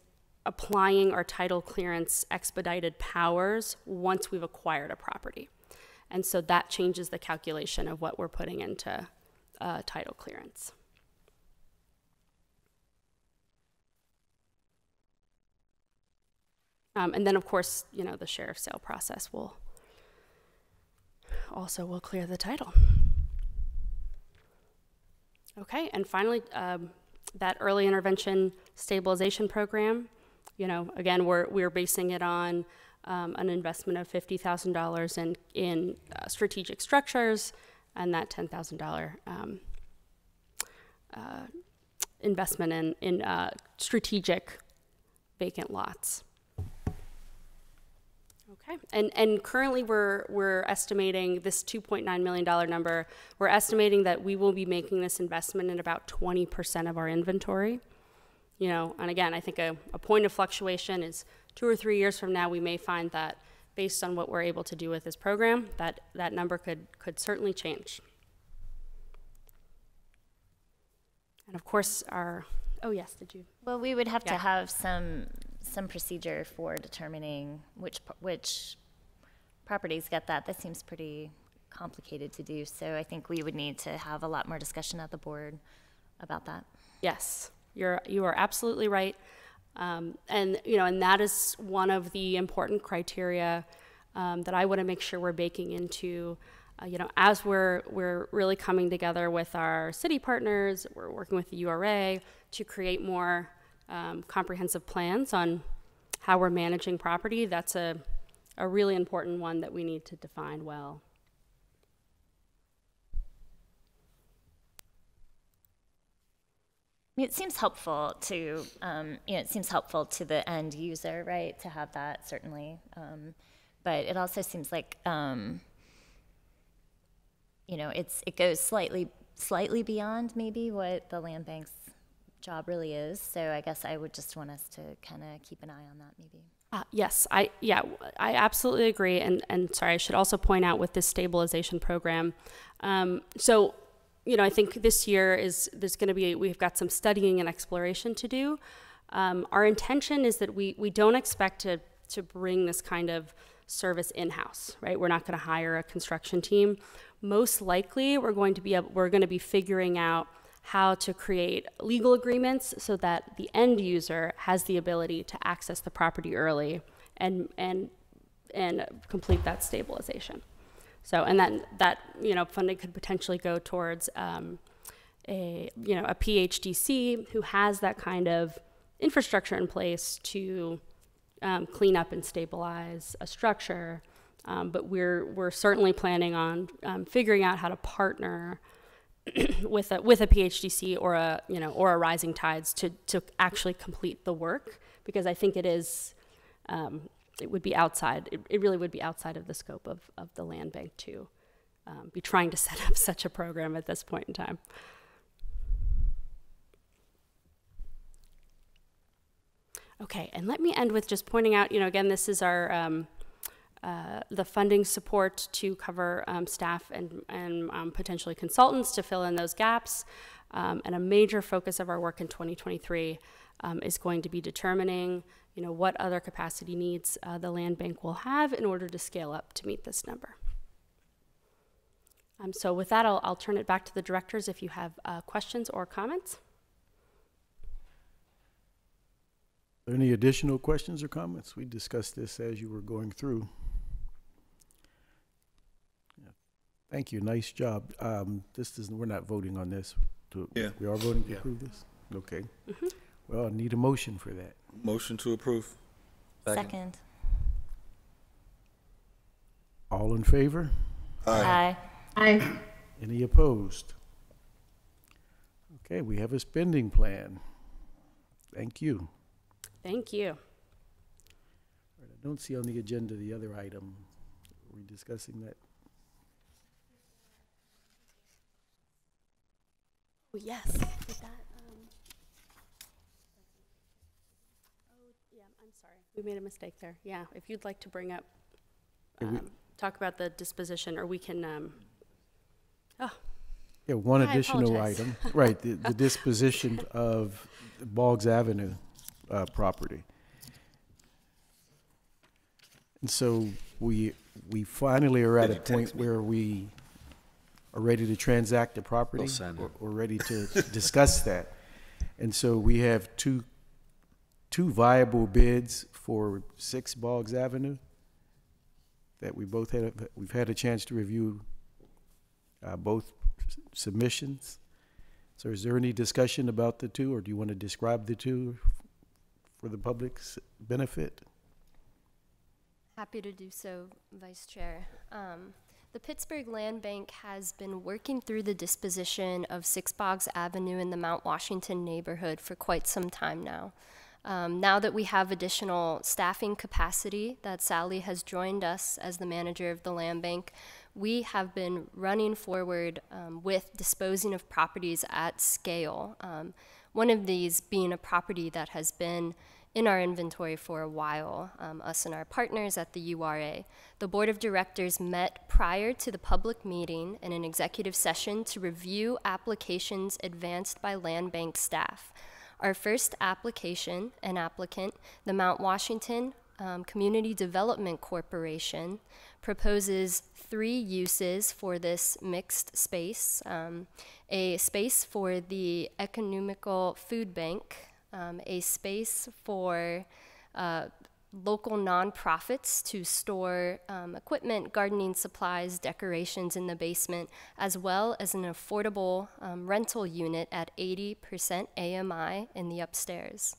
applying our title clearance expedited powers once we've acquired a property. And so that changes the calculation of what we're putting into title clearance. And then of course, the sheriff's sale process will clear the title. Okay, and finally, that early intervention stabilization program, again, we're basing it on an investment of $50,000 in strategic structures, and that $10,000 investment in strategic vacant lots. Okay, and currently we're estimating this $2.9 million number. We're estimating that we will be making this investment in about 20% of our inventory. And again, I think a point of fluctuation is 2 or 3 years from now, we may find that based on what we're able to do with this program, that number could certainly change. And of course, oh yes, did you? Well, we would have to have some some procedure for determining which properties get that. That seems pretty complicated to do. So I think we would need to have a lot more discussion at the board about that. Yes, you are absolutely right. And that is one of the important criteria that I want to make sure we're baking into, as we're really coming together with our city partners, we're working with the URA to create more comprehensive plans on how we're managing property. That's a really important one that we need to define well. It seems helpful to, it seems helpful to the end user, right, to have that, certainly. But it also seems like, it goes slightly beyond maybe what the land bank's job really is. So I guess I would just want us to kind of keep an eye on that, maybe. Yes, I absolutely agree. And sorry, I should also point out with this stabilization program. I think this year we've got some studying and exploration to do. Our intention is that we don't expect to bring this kind of service in-house, right? We're not going to hire a construction team. Most likely, we're going to be figuring out how to create legal agreements so that the end user has the ability to access the property early and complete that stabilization. So, and then that funding could potentially go towards a PHDC who has that kind of infrastructure in place to clean up and stabilize a structure. But we're certainly planning on figuring out how to partner with a PHDC or a Rising Tides to actually complete the work, because I think it is. It would be outside. It really would be outside of the scope of the land bank to be trying to set up such a program at this point in time. Okay, and let me end with just pointing out, again, this is our the funding support to cover staff and potentially consultants to fill in those gaps. And a major focus of our work in 2023 is going to be determining what other capacity needs the land bank will have in order to scale up to meet this number. So with that, I'll turn it back to the directors if you have questions or comments. Are there any additional questions or comments? We discussed this as you were going through. Yeah. Thank you. Nice job. We're not voting on this. Yeah. We are voting to approve this? Okay. Mm-hmm. Well, I need a motion for that. Motion to approve. Second. All in favor? Aye. Aye. Any opposed? Okay, we have a spending plan. Thank you. Thank you. Right, I don't see on the agenda the other item. Are we discussing that? Oh, yes. Did that, yeah, I'm sorry. We made a mistake there. Yeah, if you'd like to bring up, talk about the disposition, or we can, Yeah, one I additional apologize. item. Right, the disposition of Boggs Avenue property. And so we finally are at a point where we are ready to transact the property. We're ready to discuss that. And so we have two viable bids for 6 Boggs Avenue that we've had a chance to review both submissions. So is there any discussion about the two, or do you want to describe the two for the public's benefit? Happy to do so, Vice Chair. The Pittsburgh Land Bank has been working through the disposition of 6 Boggs Avenue in the Mount Washington neighborhood for quite some time now. Now that we have additional staffing capacity, that Sally has joined us as the manager of the land bank, we have been running forward with disposing of properties at scale. One of these being a property that has been in our inventory for a while, us and our partners at the URA. The board of directors met prior to the public meeting in an executive session to review applications advanced by land bank staff. Our first application and applicant, the Mount Washington Community Development Corporation, proposes 3 uses for this mixed space. A space for the Economical Food Bank, a space for local nonprofits to store equipment, gardening supplies, decorations in the basement, as well as an affordable rental unit at 80% AMI in the upstairs.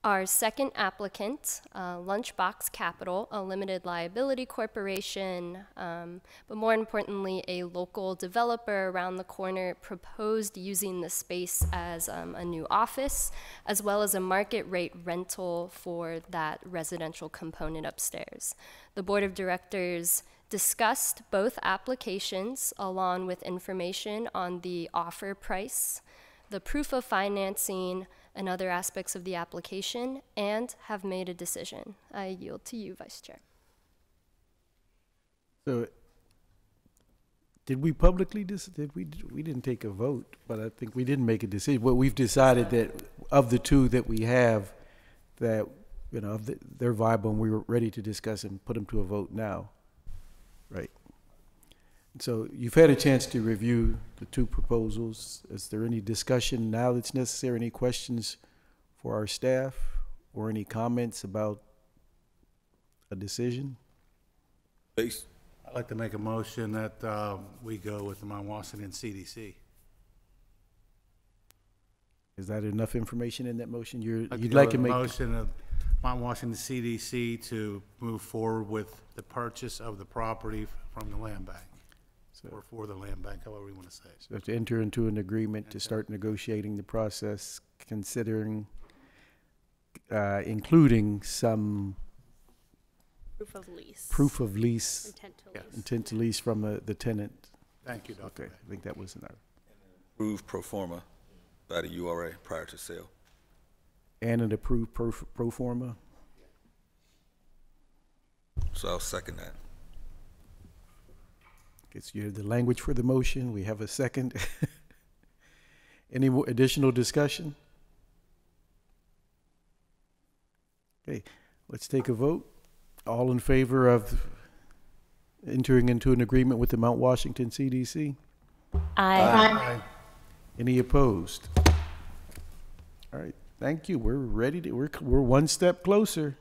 Our second applicant, Lunchbox Capital, a limited liability corporation, but more importantly, a local developer around the corner, proposed using the space as a new office, as well as a market rate rental for that residential component upstairs. The board of directors discussed both applications along with information on the offer price, the proof of financing, and other aspects of the application, and have made a decision. I yield to you, Vice Chair. So, did we publicly we didn't take a vote, but I think we didn't make a decision. But we've decided that of the 2 that we have, that they're viable, and we were ready to discuss and put them to a vote now, right? So you've had a chance to review the 2 proposals. Is there any discussion now that's necessary? Any questions for our staff or any comments about a decision? I'd like to make a motion that we go with the Mount Washington CDC. Is that enough information in that motion? You'd like to make a motion of Mount Washington CDC to move forward with the purchase of the property from the land bank. Or for the land bank, however you want to say it. So to enter into an agreement to start negotiating the process, considering, including some Proof of lease. Proof of lease. Intent to lease. Intent to lease from the tenant. Thank you, Dr. Okay, I think that was enough. Approved pro forma by the URA prior to sale. And an approved pro forma. So I'll second that. It's the language for the motion. We have a second. Any more additional discussion? Okay, let's take a vote. All in favor of entering into an agreement with the Mount Washington CDC? Aye. Any opposed? All right, thank you. We're ready to, we're 1 step closer.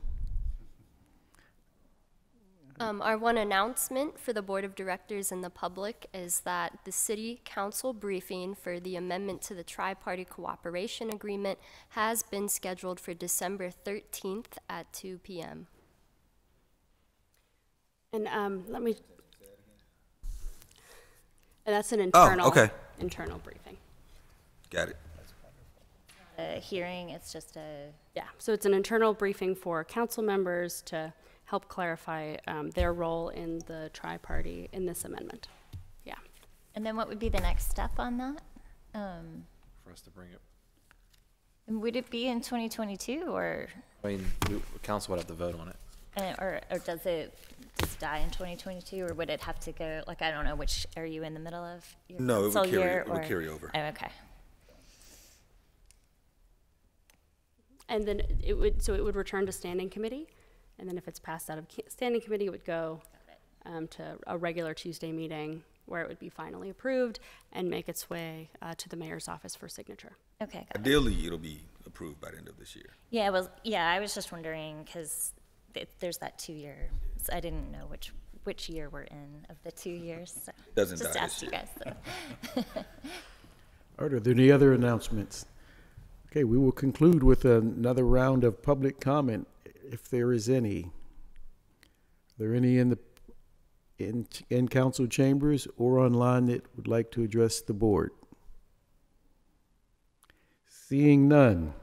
Our one announcement for the board of directors and the public is that the city council briefing for the amendment to the tri-party cooperation agreement has been scheduled for December 13th at 2 p.m. And let me, and that's an internal, internal briefing. Got it. A hearing, it's just a... Yeah, so it's an internal briefing for council members to help clarify their role in the tri-party in this amendment. Yeah. And then what would be the next step on that? For us to bring it. And would it be in 2022 or? I mean, council would have to vote on it. Or does it just die in 2022, or would it have to go, like, I don't know, which, are you in the middle of your No, it council year? would carry over. Oh, okay. And then it would return to standing committee. And then if it's passed out of standing committee, it would go to a regular Tuesday meeting where it would be finally approved and make its way to the mayor's office for signature. Okay. Ideally, it'll be approved by the end of this year. Yeah, well, yeah, I was just wondering because there's that 2 year. So I didn't know which year we're in of the 2 years. So Doesn't just die asked this you guys. So. All right, are there any other announcements? Okay, we will conclude with another round of public comment, if there is any. Are there any in council chambers or online that would like to address the board? Seeing none,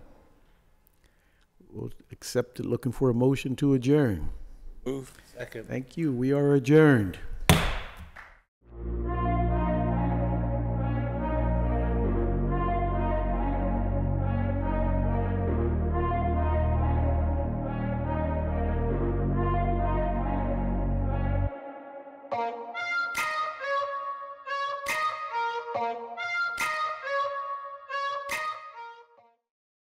we'll accept it, looking for a motion to adjourn. Move. Second. Thank you. We are adjourned. Bye.